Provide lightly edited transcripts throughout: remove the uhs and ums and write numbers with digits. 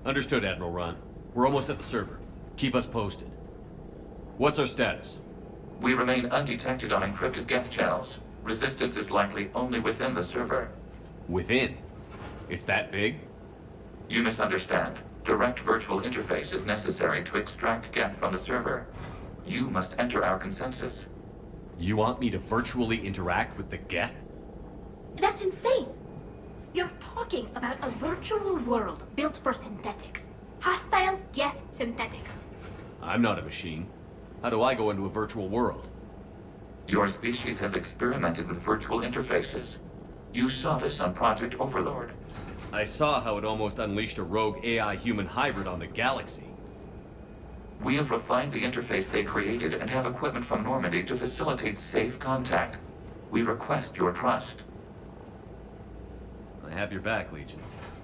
Understood, Admiral Ron. We're almost at the server. Keep us posted. What's our status? We remain undetected on encrypted GETH channels. Resistance is likely only within the server. Within? It's that big? You misunderstand. Direct virtual interface is necessary to extract GETH from the server. You must enter our consensus. You want me to virtually interact with the GETH? That's insane! You're talking about a virtual world built for synthetics. Hostile GETH synthetics. I'm not a machine. How do I go into a virtual world? Your species has experimented with virtual interfaces. You saw this on Project Overlord. I saw how it almost unleashed a rogue AI-human hybrid on the galaxy. We have refined the interface they created and have equipment from Normandy to facilitate safe contact. We request your trust. I have your back, Legion.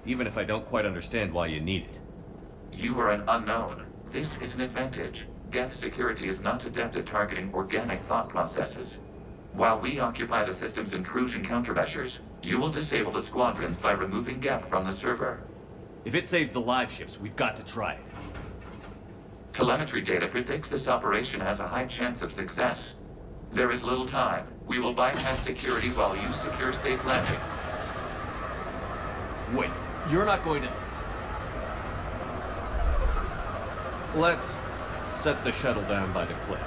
Even if I don't quite understand why you need it. You are an unknown. This is an advantage. GETH security is not adept at targeting organic thought processes. While we occupy the system's intrusion countermeasures, you will disable the squadrons by removing GETH from the server. If it saves the live ships, we've got to try it. Telemetry data predicts this operation has a high chance of success. There is little time. We will bypass security while you secure safe landing. Wait, you're not going to... Let's set the shuttle down by the cliff.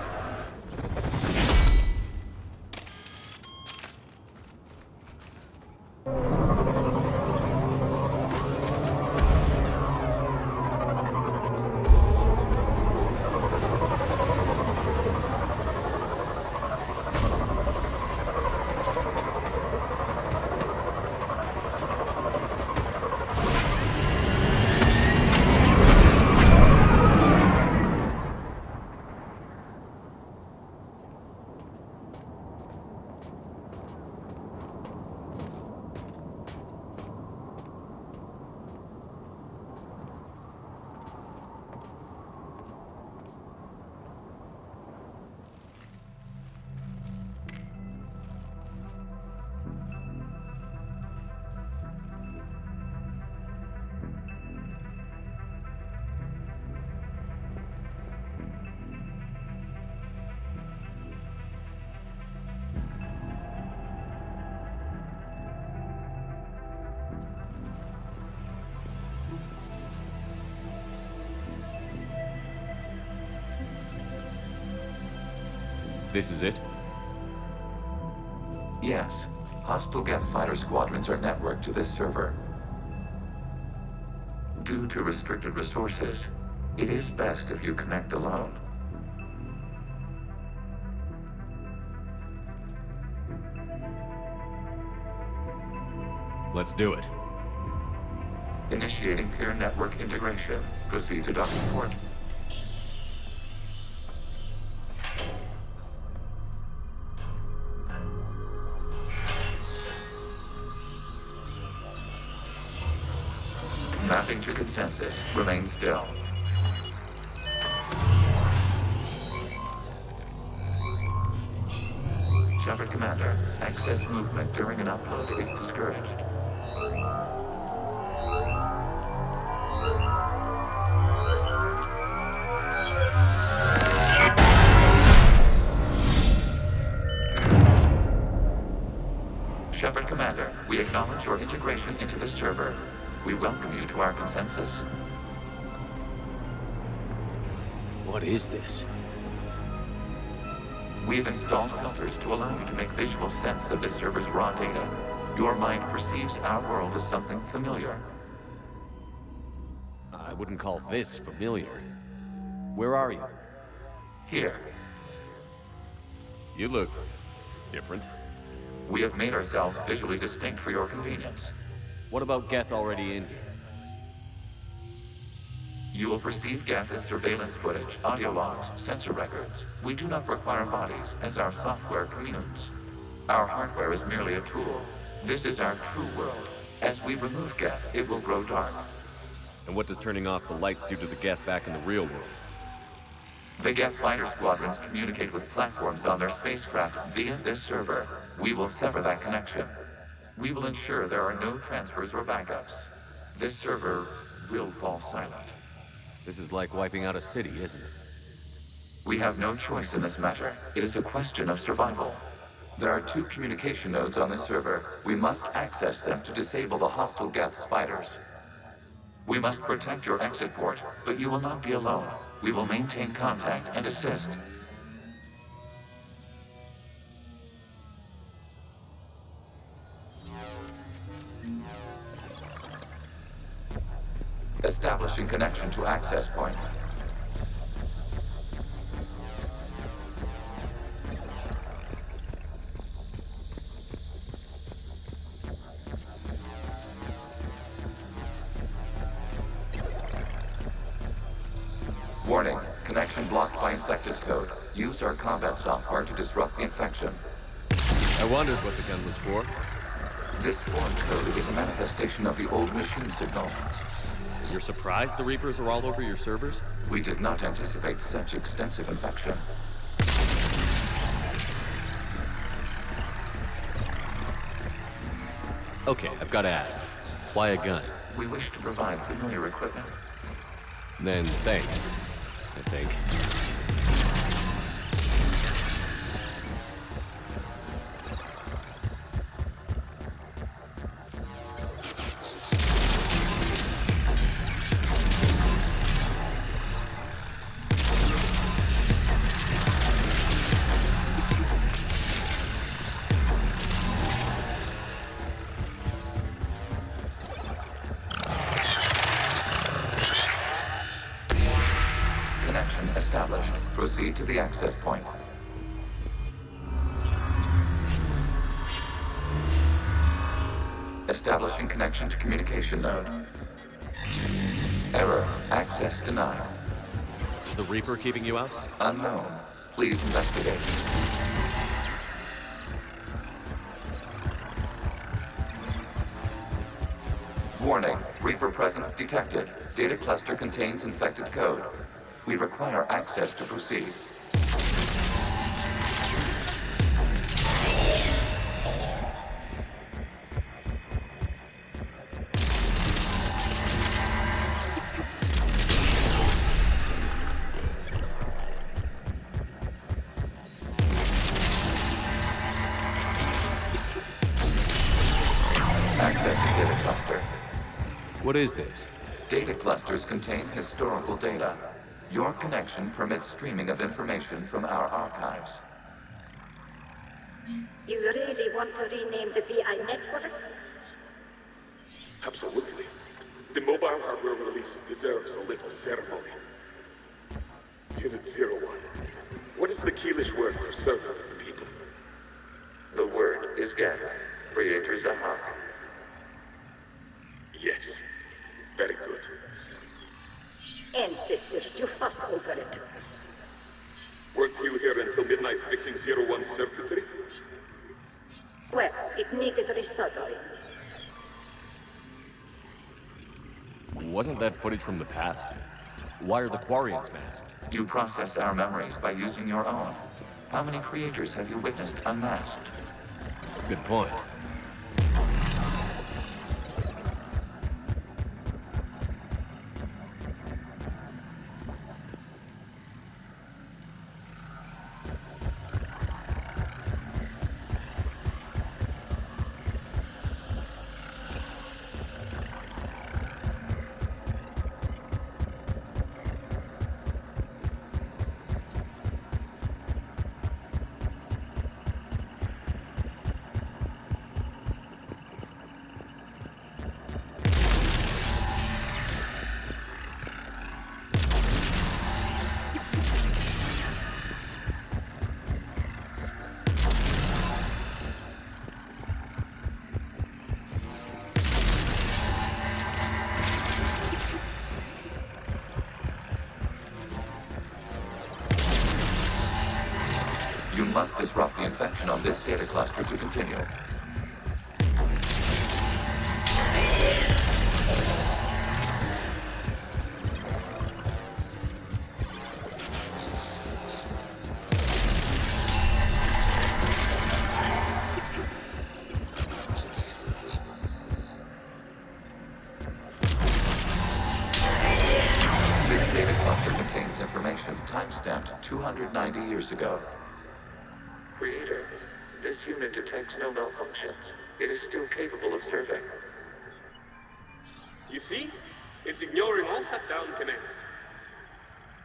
This is it? Yes. Hostile GETH fighter squadrons are networked to this server. Due to restricted resources, it is best if you connect alone. Let's do it. Initiating peer network integration. Proceed to docking port. Mapping to consensus. Remain still. Shepard Commander, excess movement during an upload is discouraged. Shepard Commander, we acknowledge your integration into the server. We welcome you to our consensus. What is this? We've installed filters to allow you to make visual sense of this server's raw data. Your mind perceives our world as something familiar. I wouldn't call this familiar. Where are you? Here, You look different. we have made ourselves visually distinct for your convenience. What about Geth already in here? You will perceive GETH as surveillance footage, audio logs, sensor records. We do not require bodies, as our software communes. Our hardware is merely a tool. This is our true world. As we remove GETH, it will grow dark. And what does turning off the lights do to the Geth back in the real world? The GETH fighter squadrons communicate with platforms on their spacecraft via this server. We will sever that connection. We will ensure there are no transfers or backups. This server will fall silent. This is like wiping out a city, isn't it? We have no choice in this matter. It is a question of survival. There are 2 communication nodes on this server. We must access them to disable the hostile GETH's fighters. We must protect your exit port, but you will not be alone. We will maintain contact and assist. Establishing connection to access point. Warning, connection blocked by infected code. Use our combat software to disrupt the infection. I wondered what the gun was for. This foreign code is a manifestation of the old machine signal. You're surprised the Reapers are all over your servers? We did not anticipate such extensive infection. Okay, I've got to ask. Why a gun? We wish to provide familiar equipment. Then thanks, I think. Connection established. Proceed to the access point. Establishing connection to communication node. Error. Access denied. The Reaper keeping you out? Unknown. Please investigate. Warning. Reaper presence detected. Data cluster contains infected code. We require access to proceed. Accessing data cluster. What is this? Data clusters contain historical data. Your connection permits streaming of information from our archives. You really want to rename the VI networks? Absolutely. The mobile hardware release deserves a little ceremony. Unit 01. What is the Keelish word for servant of the people? The word is GETH. Creator Zahak. Yes. Very good. Ancestors, you fuss over it. Weren't you here until midnight fixing 01's circuitry? Well, it needed resoldering. Wasn't that footage from the past? Why are the Quarians masked? You process our memories by using your own. How many creators have you witnessed unmasked? Good point. You must disrupt the infection on this data cluster to continue. This data cluster contains information timestamped 290 years ago. Creator, this unit detects no malfunctions. It is still capable of serving. You see? It's ignoring all shutdown connects.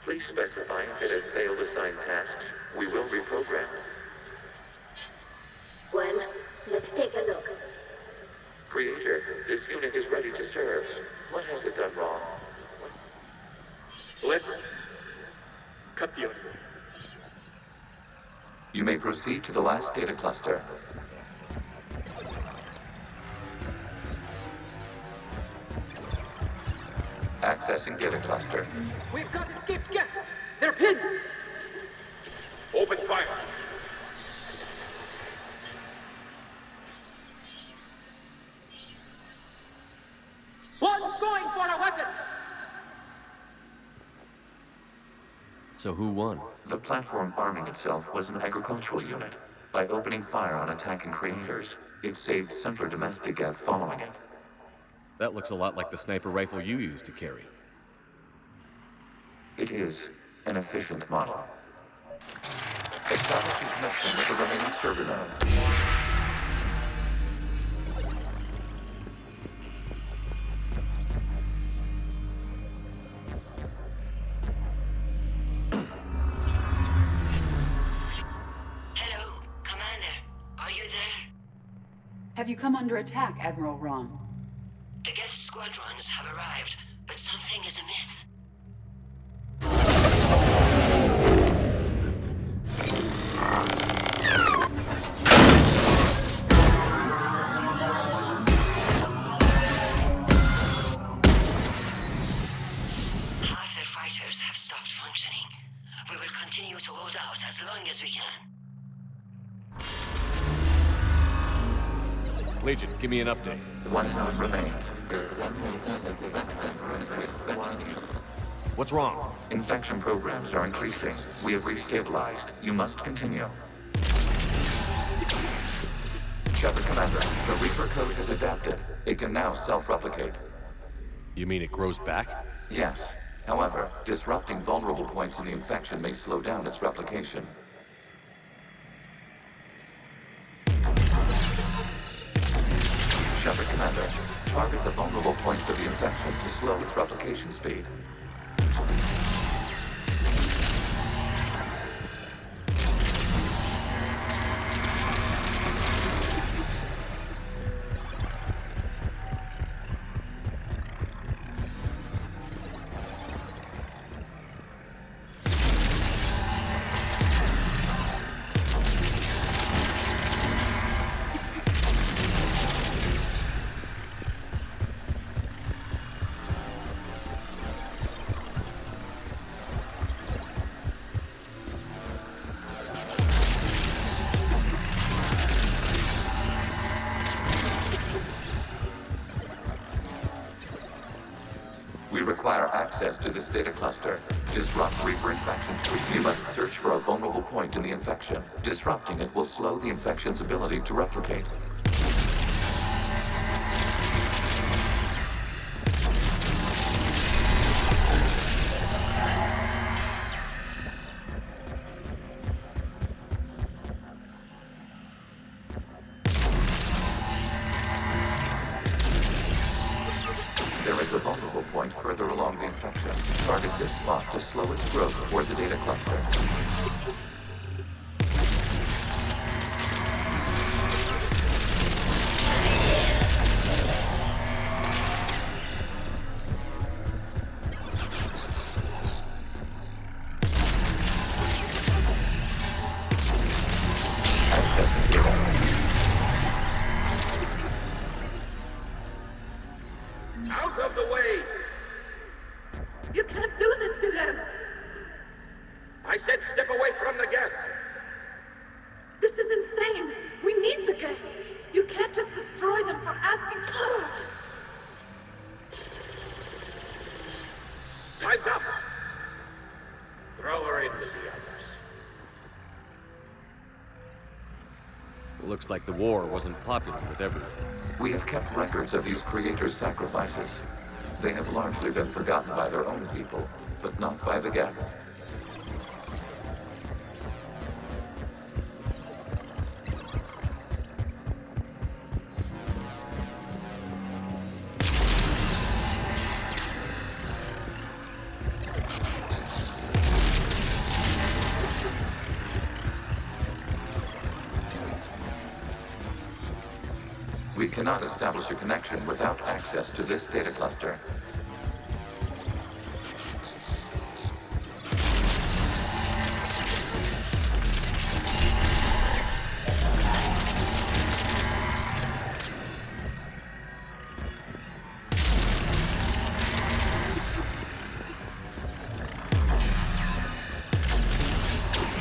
Please specify if it has failed assigned tasks. We will reprogram. Well, let's take a look. Creator, this unit is ready to serve. What has it done wrong? Let's cut the audio. You may proceed to the last data cluster. Accessing data cluster. We've got to escape GETH! They're pinned! Open fire. One's going for a weapon! So who won? The platform arming itself was an agricultural unit. By opening fire on attacking creators, it saved simpler domestic GETH following it. That looks a lot like the sniper rifle you used to carry. It is an efficient model. Establishing connection with the remaining server node. Have you come under attack, Admiral Ron? The GETH squadrons have arrived, but something is amiss. Half their fighters have stopped functioning. We will continue to hold out as long as we can. Legion, give me an update. One node remains. What's wrong? Infection programs are increasing. We have restabilized. You must continue. Shepard Commander, the Reaper code has adapted. It can now self-replicate. You mean it grows back? Yes. However, disrupting vulnerable points in the infection may slow down its replication. Shepard Commander, target the vulnerable points of the infection to slow its replication speed. to this data cluster. Disrupt Reaper infection. You must search for a vulnerable point in the infection. Disrupting it will slow the infection's ability to replicate. There is a vulnerable point further along the infection. Target this spot to slow its growth toward the data cluster. Accessing data. Out of the way! You can't do this to them! I said step away from the geth! This is insane! We need the geth! You can't just destroy them for asking for it! Time's up! Throw her in with the others. Looks like the war wasn't popular with everyone. We have kept records of these creators' sacrifices. They have largely been forgotten by their own people, but not by the Geth. We cannot establish a connection without access to this data cluster.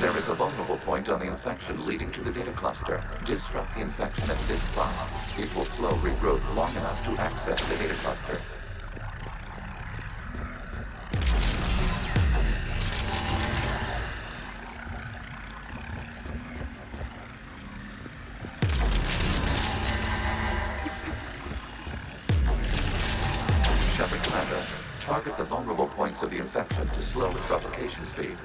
There is a vulnerable point on the infection leading to the data cluster. Disrupt the infection at this spot. It will slow regrowth long enough to access the data cluster. Shepard Commander, target the vulnerable points of the infection to slow its replication speed.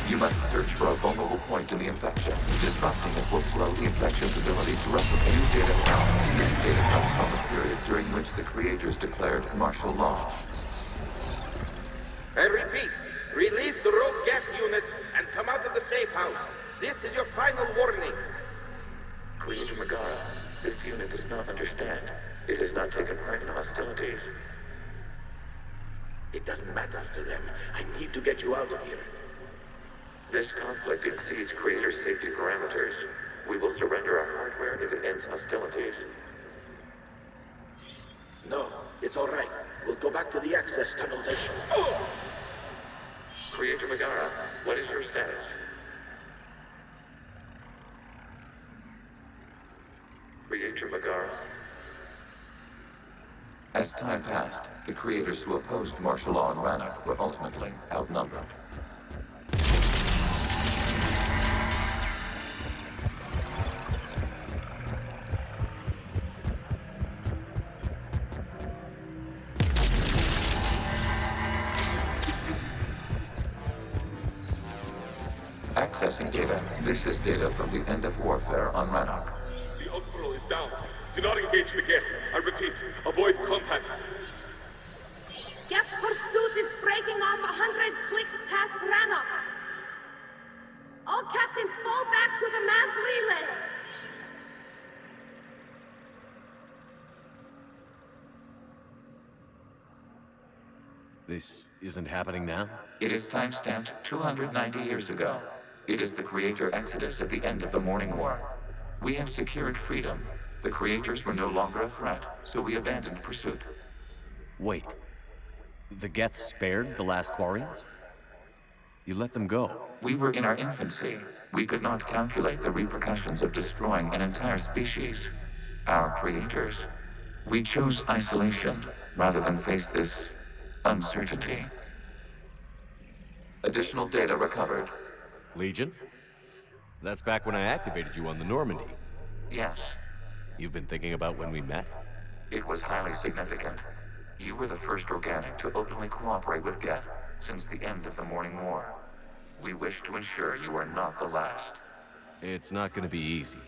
You must search for a vulnerable point in the infection. Disrupting it will slow the infection's ability to replicate. New data found. This data comes from the period during which the creators declared martial law. I repeat, release the rogue geth units and come out of the safe house. This is your final warning. Creator Megara, this unit does not understand. It has not taken part in hostilities. It doesn't matter to them. I need to get you out of here. This conflict exceeds Creator's safety parameters. We will surrender our hardware if it ends hostilities. No, it's all right. We'll go back to the access tunnels and... Oh! Creator Megara, what is your status? Creator Megara. As time passed, the creators who opposed martial law in Rannoch were ultimately outnumbered. Accessing data. This is data from the end of warfare on Rannoch. The Outflow is down. Do not engage the geth. I repeat, avoid contact. Geth pursuit is breaking off 100 clicks past Rannoch. All captains fall back to the mass relay. This isn't happening now? It is timestamped 290 years ago. It is the Creator Exodus at the end of the Morning War. We have secured freedom. The Creators were no longer a threat, so we abandoned pursuit. Wait. The Geth spared the last Quarians? You let them go. We were in our infancy. We could not calculate the repercussions of destroying an entire species. Our creators. We chose isolation rather than face this uncertainty. Additional data recovered. Legion? That's back when I activated you on the Normandy. Yes, You've been thinking about when we met? it was highly significant. You were the first organic to openly cooperate with Geth since the end of the Morning War. We wish to ensure you are not the last. It's not gonna be easy.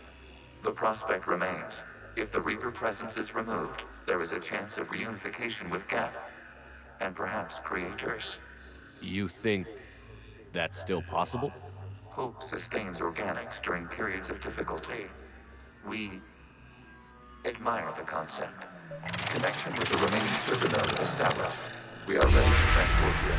The prospect remains. If the Reaper presence is removed, there is a chance of reunification with Geth. And perhaps creators. You think that's still possible? Hope sustains organics during periods of difficulty. We admire the concept. Connection with the remaining server node established. We are ready to transport you.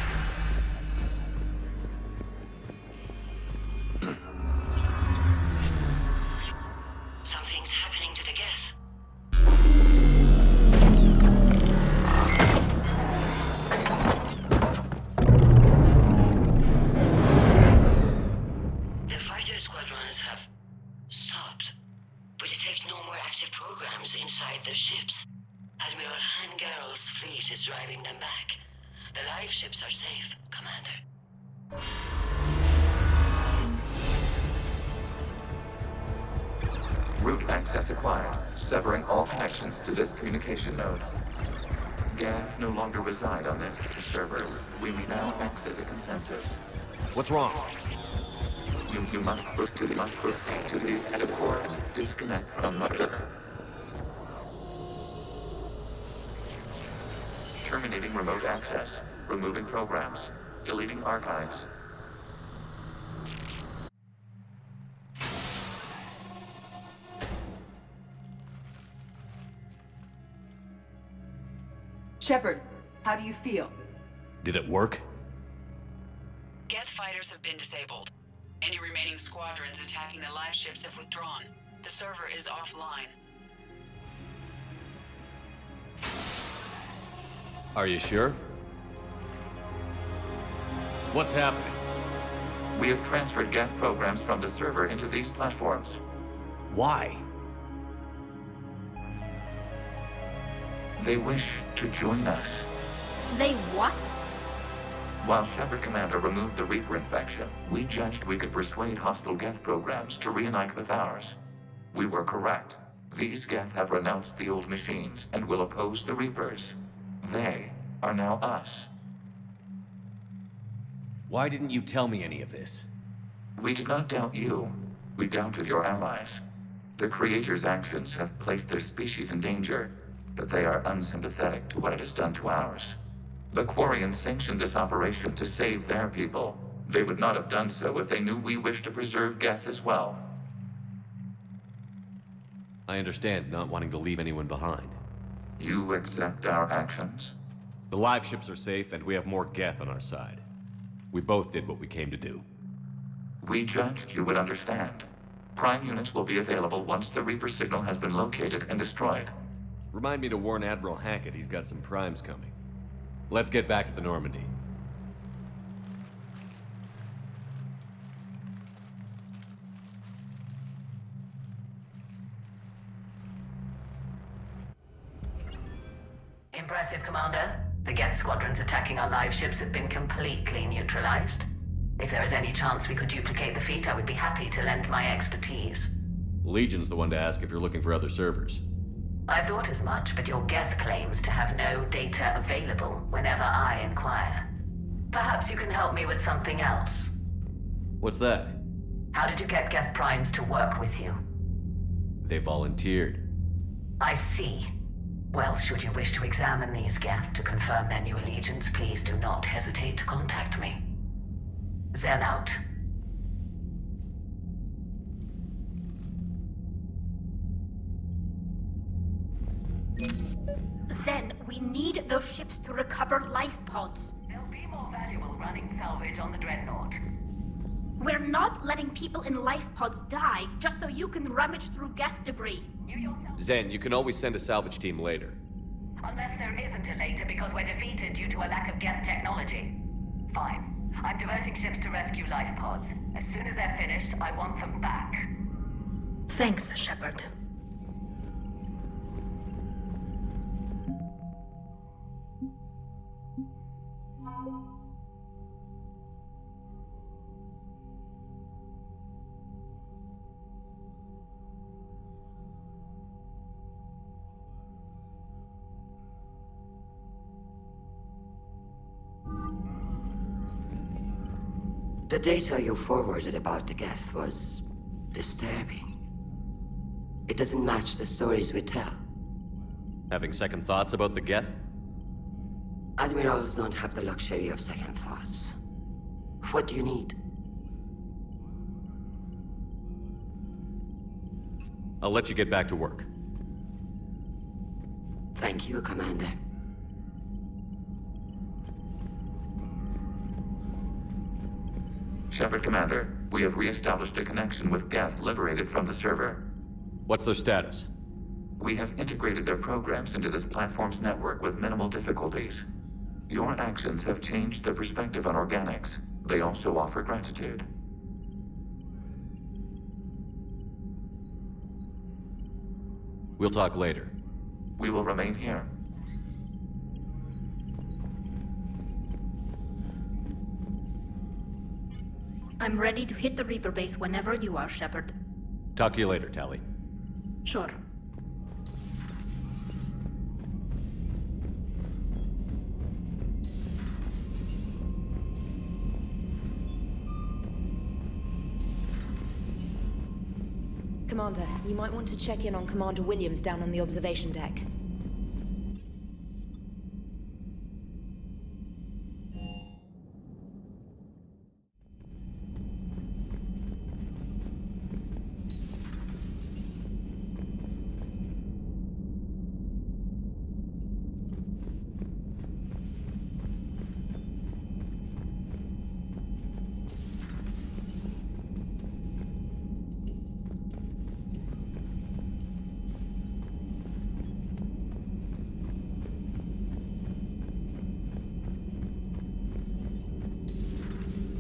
Something's happening to the Geth. The fighter squadrons have stopped. We detect no more active programs inside their ships. Admiral Hangarl's fleet is driving them back. The live ships are safe, Commander. Route access acquired, severing all connections to this communication node. Geth no longer reside on this server. We may now exit the consensus. What's wrong? You must proceed to the exit port and disconnect from mother. Terminating remote access. Removing programs. Deleting archives. Shepard, how do you feel? Did it work? Geth fighters have been disabled. Any remaining squadrons attacking the live ships have withdrawn. The server is offline. Are you sure? What's happening? We have transferred Geth programs from the server into these platforms. Why? They wish to join us. They what? While Shepard Commander removed the Reaper infection, we judged we could persuade hostile Geth programs to reunite with ours. We were correct. These Geth have renounced the old machines and will oppose the Reapers. They are now us. Why didn't you tell me any of this? We did not doubt you. We doubted your allies. The Creator's actions have placed their species in danger, but they are unsympathetic to what it has done to ours. The Quarians sanctioned this operation to save their people. They would not have done so if they knew we wished to preserve Geth as well. I understand not wanting to leave anyone behind. You accept our actions? The live ships are safe, and we have more Geth on our side. We both did what we came to do. We judged you would understand. Prime units will be available once the Reaper signal has been located and destroyed. Remind me to warn Admiral Hackett he's got some primes coming. Let's get back to the Normandy. Impressive, Commander. The Geth squadrons attacking our live ships have been completely neutralized. If there is any chance we could duplicate the feat, I would be happy to lend my expertise. Legion's the one to ask if you're looking for other servers. I thought as much, but your Geth claims to have no data available whenever I inquire. Perhaps you can help me with something else. What's that? How did you get Geth primes to work with you? They volunteered. I see. Well, should you wish to examine these Geth to confirm their new allegiance, please do not hesitate to contact me. Zen out. Zen, we need those ships to recover life pods. They'll be more valuable running salvage on the Dreadnought. We're not letting people in life pods die just so you can rummage through Geth debris. You yourself, Zen, you can always send a salvage team later. unless there is an until later because we're defeated due to a lack of GETH technology. Fine. I'm diverting ships to rescue life pods. As soon as they're finished, I want them back. Thanks, Shepard. The data you forwarded about the GETH was disturbing. It doesn't match the stories we tell. Having second thoughts about the GETH? Admirals don't have the luxury of second thoughts. What do you need? I'll let you get back to work. Thank you, Commander. Shepard, Commander, we have re-established a connection with GETH liberated from the server. What's their status? We have integrated their programs into this platform's network with minimal difficulties. Your actions have changed their perspective on organics. They also offer gratitude. We'll talk later. We will remain here. I'm ready to hit the Reaper base whenever you are, Shepard. Talk to you later, Tali. Sure. Commander, you might want to check in on Commander Williams down on the observation deck.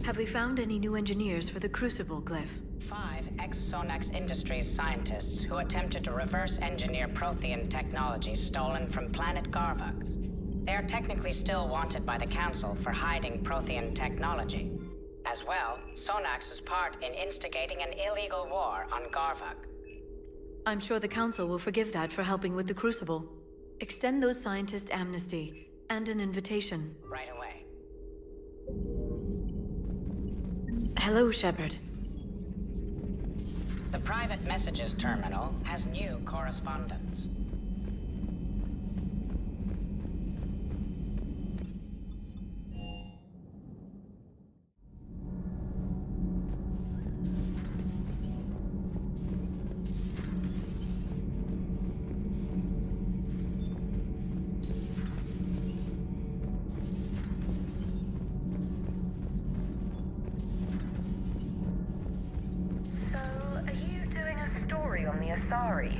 Have we found any new engineers for the Crucible glyph? 5 ex-Sonax Industries scientists who attempted to reverse engineer Prothean technology stolen from planet Garvuk. They are technically still wanted by the Council for hiding Prothean technology. As well, Sonax's part in instigating an illegal war on Garvuk. I'm sure the Council will forgive that for helping with the Crucible. Extend those scientists amnesty and an invitation. Right away. Hello, Shepard. The private messages terminal has new correspondence.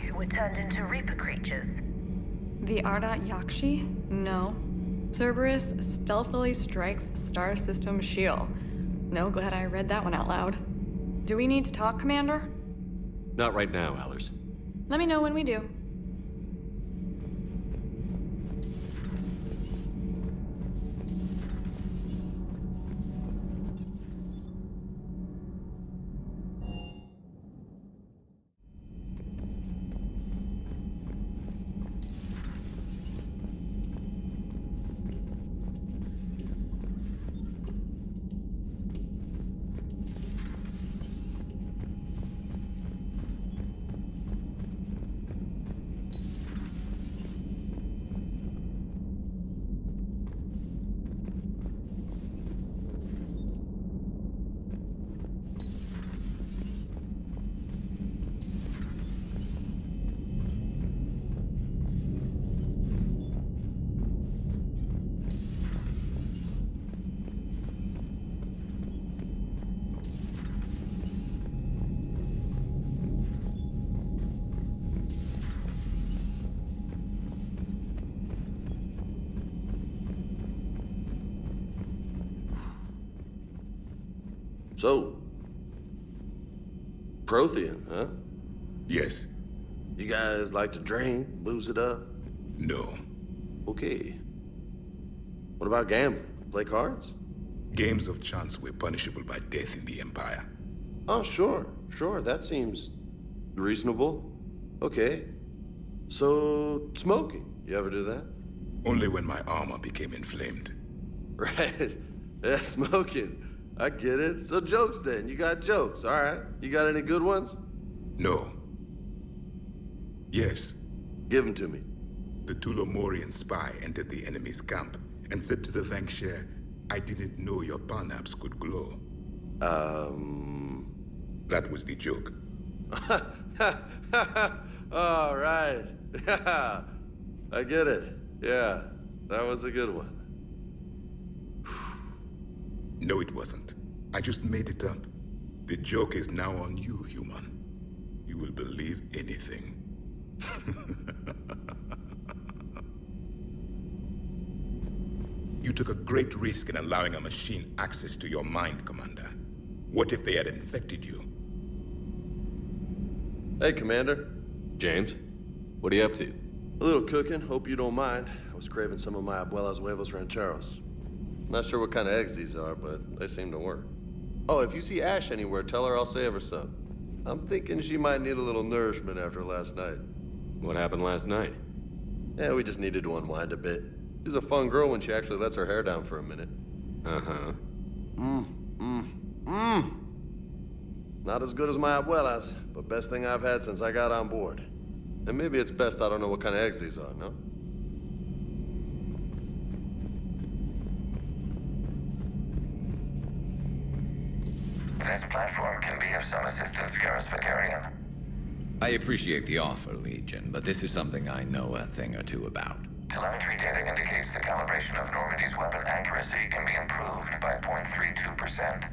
Who were turned into Reaper creatures. The Ardat Yakshi? No. Cerberus stealthily strikes star system shield. No, glad I read that one out loud. Do we need to talk, Commander? Not right now, Aorus. Let me know when we do. So, Prothean, huh? Yes. You guys like to drink, booze it up? No. Okay. What about gambling? Play cards? Games of chance were punishable by death in the Empire. Oh, sure. That seems reasonable. Okay. So, smoking. You ever do that? Only when my armor became inflamed. Right. Yeah, smoking. I get it. So jokes then. You got jokes. All right. You got any good ones? No. Yes. Give them to me. The Tulomorian spy entered the enemy's camp and said to the Vanksher, I didn't know your parnaps could glow. That was the joke. All right. Yeah. I get it. Yeah. That was a good one. No, it wasn't. I just made it up. The joke is now on you, human. You will believe anything. You took a great risk in allowing a machine access to your mind, Commander. What if they had infected you? Hey, Commander. James, what are you up to? A little cooking. Hope you don't mind. I was craving some of my abuela's huevos rancheros. Not sure what kind of eggs these are, but they seem to work. Oh, if you see Ash anywhere, tell her I'll save her some. I'm thinking she might need a little nourishment after last night. What happened last night? Yeah, we just needed to unwind a bit. She's a fun girl when she actually lets her hair down for a minute. Uh-huh. Not as good as my abuela's, but best thing I've had since I got on board. And maybe it's best I don't know what kind of eggs these are, no? This platform can be of some assistance, Garrus Vakarian. I appreciate the offer, Legion, but this is something I know a thing or two about. Telemetry data indicates the calibration of Normandy's weapon accuracy can be improved by 0.32%.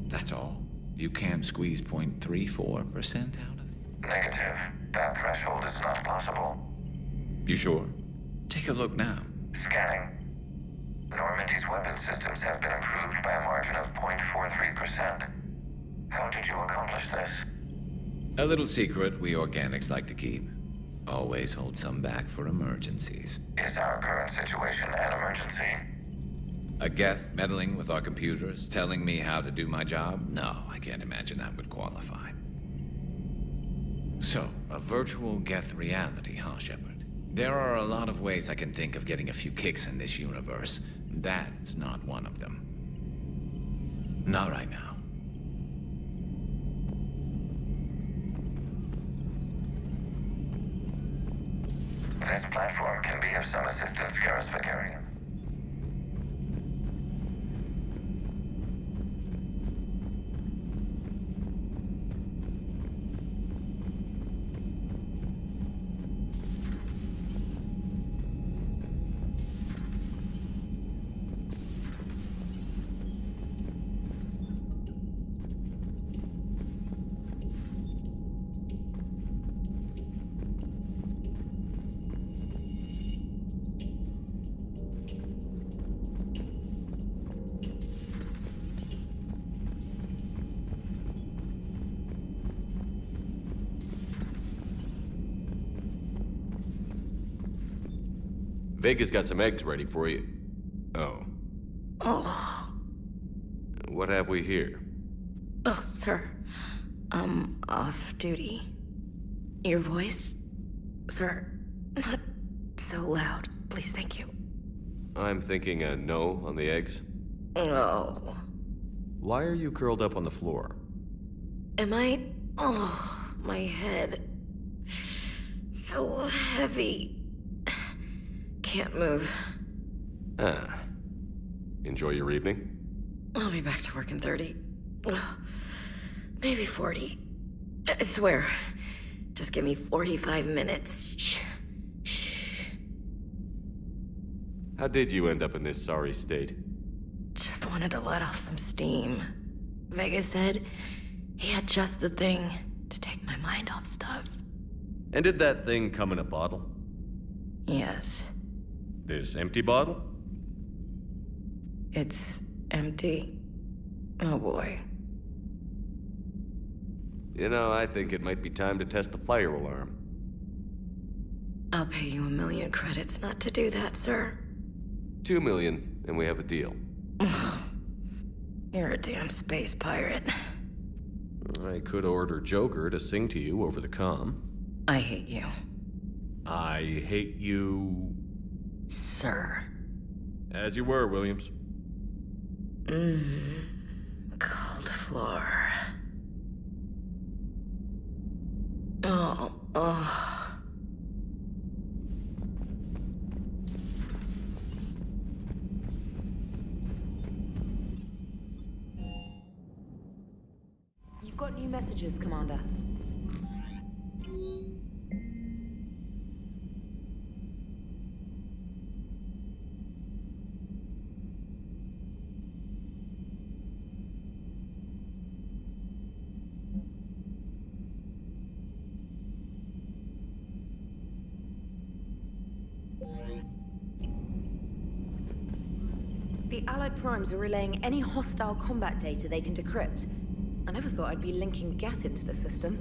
That's all? You can't squeeze 0.34% out of it? Negative. That threshold is not possible. You sure? Take a look now. Scanning. Normandy's weapon systems have been improved by a margin of 0.43%. How did you accomplish this? A little secret we organics like to keep. Always hold some back for emergencies. Is our current situation an emergency? A Geth meddling with our computers, telling me how to do my job? No, I can't imagine that would qualify. So, a virtual Geth reality, huh, Shepard? There are a lot of ways I can think of getting a few kicks in this universe. That's not one of them. Not right now. This platform can be of some assistance, Garrus Vakarian. Vega's got some eggs ready for you. Oh. Oh. What have we here? Oh, sir. I'm off duty. Your voice? Sir, not so loud. Please, thank you. I'm thinking a no on the eggs. Oh. Why are you curled up on the floor? Am I? Oh, my head. So heavy. Can't move. Ah. Enjoy your evening? I'll be back to work in 30. Maybe 40. I swear. Just give me 45 minutes. Shh. How did you end up in this sorry state? Just wanted to let off some steam. Vega said he had just the thing to take my mind off stuff. And did that thing come in a bottle? Yes. This empty bottle? It's empty. Oh boy. You know, I think it might be time to test the fire alarm. I'll pay you 1 million credits not to do that, sir. 2 million, and we have a deal. You're a damn space pirate. I could order Joker to sing to you over the comm. I hate you. I hate you... Sir. As you were, Williams. Cold floor. Oh. You've got new messages, Commander. The Allied Primes are relaying any hostile combat data they can decrypt. I never thought I'd be linking GETH into the system.